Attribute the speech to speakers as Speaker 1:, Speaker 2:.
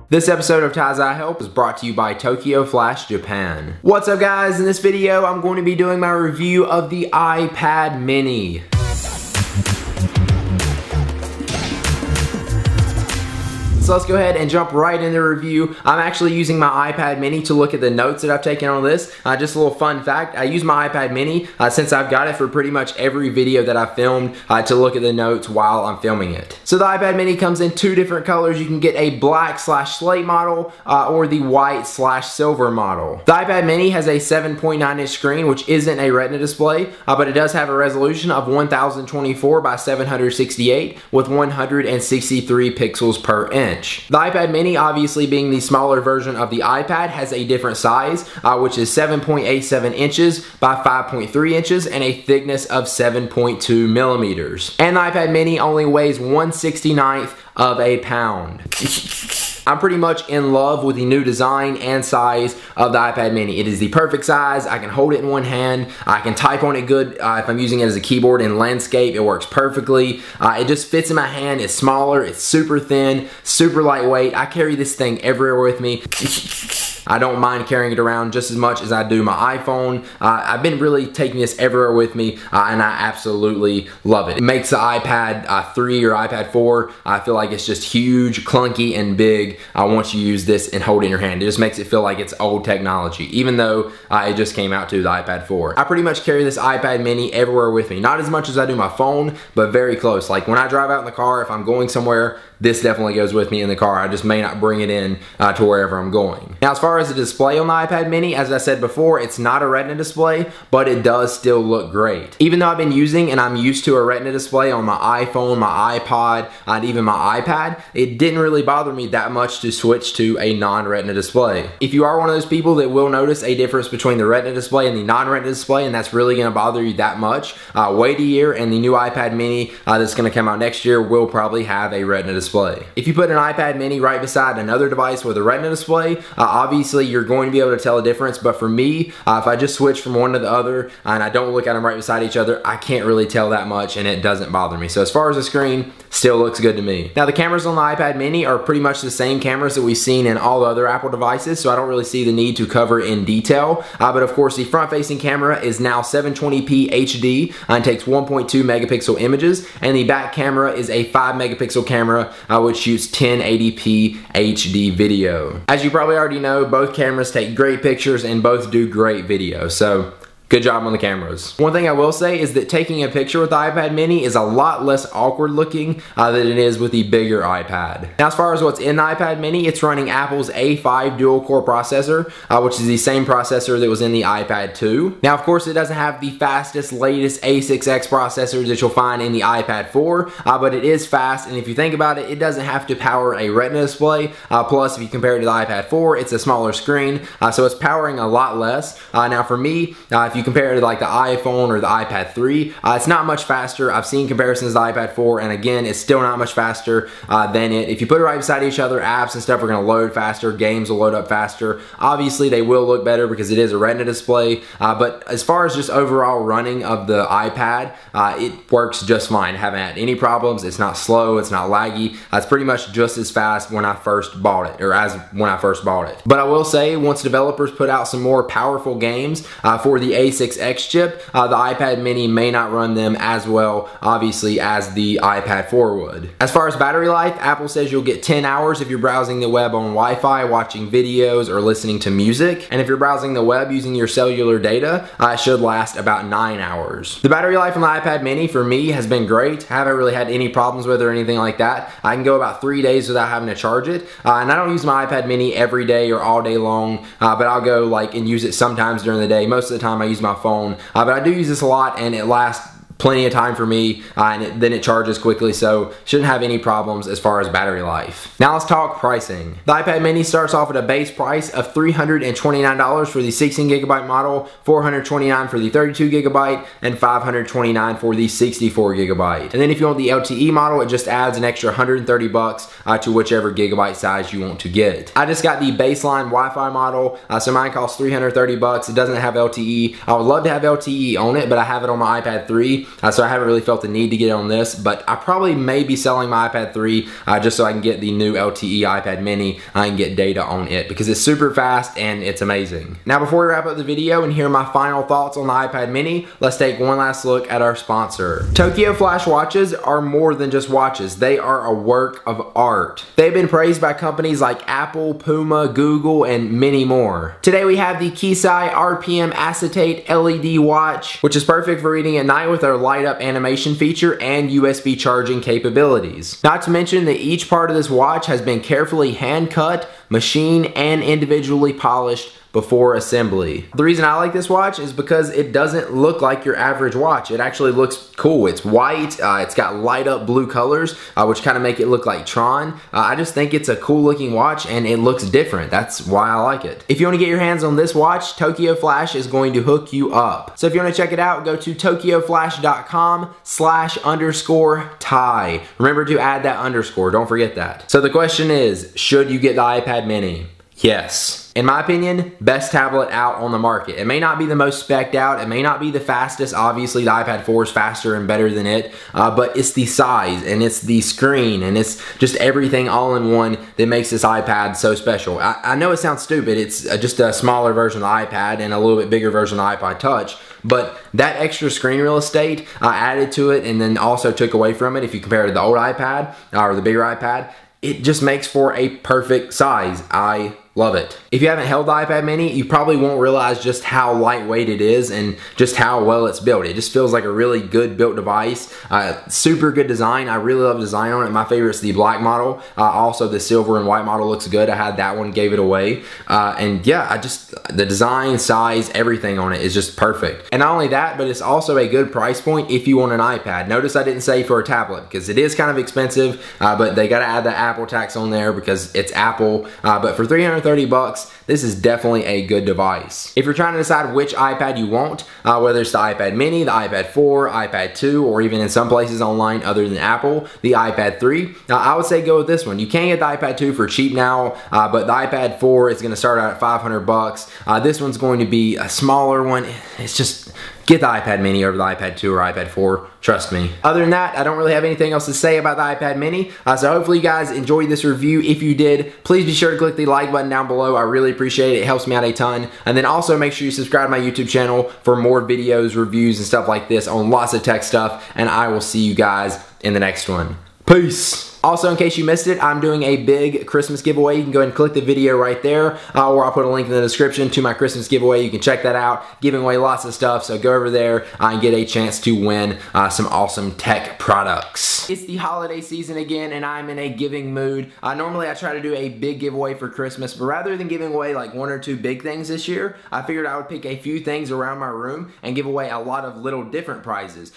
Speaker 1: This episode of Ty's Eye Help is brought to you by Tokyo Flash Japan. What's up guys? In this video, I'm going to be doing my review of the iPad mini. So let's go ahead and jump right into the review. I'm actually using my iPad mini to look at the notes that I've taken on this. Just a little fun fact, I use my iPad mini since I've got it for pretty much every video that I've filmed to look at the notes while I'm filming it. So the iPad mini comes in two different colors. You can get a black/slate model or the white/silver model. The iPad mini has a 7.9-inch screen, which isn't a Retina display, but it does have a resolution of 1024 by 768 with 163 pixels per inch. The iPad mini, obviously being the smaller version of the iPad, has a different size, which is 7.87 inches by 5.3 inches and a thickness of 7.2 millimeters. And the iPad mini only weighs 1/69th of a pound. I'm pretty much in love with the new design and size of the iPad mini. It is the perfect size. I can hold it in one hand. I can type on it good if I'm using it as a keyboard in landscape. It works perfectly. It just fits in my hand. It's smaller. It's super thin, super lightweight. I carry this thing everywhere with me. I don't mind carrying it around just as much as I do my iPhone. I've been really taking this everywhere with me, and I absolutely love it. It makes the iPad 3 or iPad 4, I feel like it's just huge, clunky, and big once you use this and hold it in your hand. It just makes it feel like it's old technology, even though it just came out to the iPad 4. I pretty much carry this iPad mini everywhere with me. Not as much as I do my phone, but very close. Like when I drive out in the car, if I'm going somewhere, this definitely goes with me in the car. I just may not bring it in to wherever I'm going. Now, as far as the display on the iPad mini, as I said before, it's not a Retina display, but it does still look great. Even though I've been using and I'm used to a Retina display on my iPhone, my iPod, and even my iPad, it didn't really bother me that much to switch to a non-Retina display. If you are one of those people that will notice a difference between the Retina display and the non-Retina display, and that's really gonna bother you that much, wait a year and the new iPad mini that's gonna come out next year will probably have a Retina display. If you put an iPad mini right beside another device with a Retina display, obviously you're going to be able to tell a difference, but for me, if I just switch from one to the other and I don't look at them right beside each other, I can't really tell that much and it doesn't bother me. So as far as the screen, still looks good to me. Now the cameras on the iPad mini are pretty much the same cameras that we've seen in all other Apple devices, so I don't really see the need to cover in detail, but of course the front-facing camera is now 720p HD and takes 1.2 megapixel images, and the back camera is a 5 megapixel camera which shoots 1080p HD video. As you probably already know, both cameras take great pictures and both do great video, so good job on the cameras. One thing I will say is that taking a picture with the iPad mini is a lot less awkward looking than it is with the bigger iPad. Now as far as what's in the iPad mini, it's running Apple's A5 dual-core processor, which is the same processor that was in the iPad 2. Now of course it doesn't have the fastest, latest A6X processors that you'll find in the iPad 4, but it is fast, and if you think about it, it doesn't have to power a Retina display. Plus if you compare it to the iPad 4, it's a smaller screen, so it's powering a lot less. Now for me, if you compare it to like the iPhone or the iPad 3, it's not much faster. I've seen comparisons to the iPad 4, and again, it's still not much faster than it. If you put it right beside each other, apps and stuff are gonna load faster, games will load up faster. Obviously, they will look better because it is a Retina display, but as far as just overall running of the iPad, it works just fine. Haven't had any problems. It's not slow, it's not laggy. It's pretty much just as fast when I first bought it, or as when I first bought it. But I will say, once developers put out some more powerful games for the A6X chip, the iPad mini may not run them as well, obviously, as the iPad 4 would. As far as battery life, Apple says you'll get 10 hours if you're browsing the web on Wi-Fi, watching videos, or listening to music. And if you're browsing the web using your cellular data, it should last about 9 hours. The battery life on the iPad mini, for me, has been great. I haven't really had any problems with it or anything like that. I can go about 3 days without having to charge it. And I don't use my iPad mini every day or all day long, but I'll go like and use it sometimes during the day. Most of the time I use my phone, but I do use this a lot and it lasts plenty of time for me, and then it charges quickly, so shouldn't have any problems as far as battery life. Now let's talk pricing. The iPad mini starts off at a base price of $329 for the 16GB model, $429 for the 32GB, and $529 for the 64GB. And then if you want the LTE model, it just adds an extra $130 to whichever gigabyte size you want to get. I just got the baseline Wi-Fi model, so mine costs $330. It doesn't have LTE. I would love to have LTE on it, but I have it on my iPad 3. so I haven't really felt the need to get on this, but I probably may be selling my iPad 3 just so I can get the new LTE iPad mini and get data on it, because it's super fast and it's amazing. Now before we wrap up the video and hear my final thoughts on the iPad mini, let's take one last look at our sponsor. Tokyo Flash watches are more than just watches. They are a work of art. They've been praised by companies like Apple, Puma, Google, and many more. Today we have the Kisai RPM acetate LED watch, which is perfect for reading at night with our light up animation feature and USB charging capabilities. Not to mention that each part of this watch has been carefully hand cut, machined, and individually polished before assembly. The reason I like this watch is because it doesn't look like your average watch. It actually looks cool. It's white, it's got light up blue colors, which kind of make it look like Tron. I just think it's a cool looking watch and it looks different. That's why I like it. If you want to get your hands on this watch, Tokyo Flash is going to hook you up. So if you want to check it out, go to tokyoflash.com/_tie. Remember to add that underscore, don't forget that. So the question is, should you get the iPad mini? Yes. In my opinion, best tablet out on the market. It may not be the most spec'd out, it may not be the fastest, obviously the iPad 4 is faster and better than it, but it's the size and it's the screen and it's just everything all in one that makes this iPad so special. I know it sounds stupid, it's just a smaller version of the iPad and a little bit bigger version of the iPod Touch, but that extra screen real estate added to it and then also took away from it if you compare it to the old iPad or the bigger iPad, it just makes for a perfect size. I love it. If you haven't held the iPad mini, you probably won't realize just how lightweight it is and just how well it's built. It just feels like a really good built device. Super good design. I really love the design on it. My favorite is the black model. Also the silver and white model looks good. I had that one, gave it away. And yeah, the design, size, everything on it is just perfect. And not only that, but it's also a good price point if you want an iPad. Notice I didn't say for a tablet because it is kind of expensive, but they got to add the Apple tax on there because it's Apple. But for $330, this is definitely a good device. If you're trying to decide which iPad you want, whether it's the iPad mini, the iPad 4, iPad 2, or even in some places online other than Apple, the iPad 3, I would say go with this one. You can get the iPad 2 for cheap now, but the iPad 4 is going to start out at $500. This one's going to be a smaller one. It's just, get the iPad mini over the iPad 2 or iPad 4, trust me. Other than that, I don't really have anything else to say about the iPad mini, so hopefully you guys enjoyed this review. If you did, please be sure to click the like button down below. I really appreciate it. It helps me out a ton. And then also make sure you subscribe to my YouTube channel for more videos, reviews, and stuff like this on lots of tech stuff, and I will see you guys in the next one. Peace! Also, in case you missed it, I'm doing a big Christmas giveaway. You can go ahead and click the video right there, or I'll put a link in the description to my Christmas giveaway. You can check that out. Giving away lots of stuff, so go over there and get a chance to win some awesome tech products. It's the holiday season again, and I'm in a giving mood. Normally, I try to do a big giveaway for Christmas, but rather than giving away like 1 or 2 big things this year, I figured I would pick a few things around my room and give away a lot of little different prizes.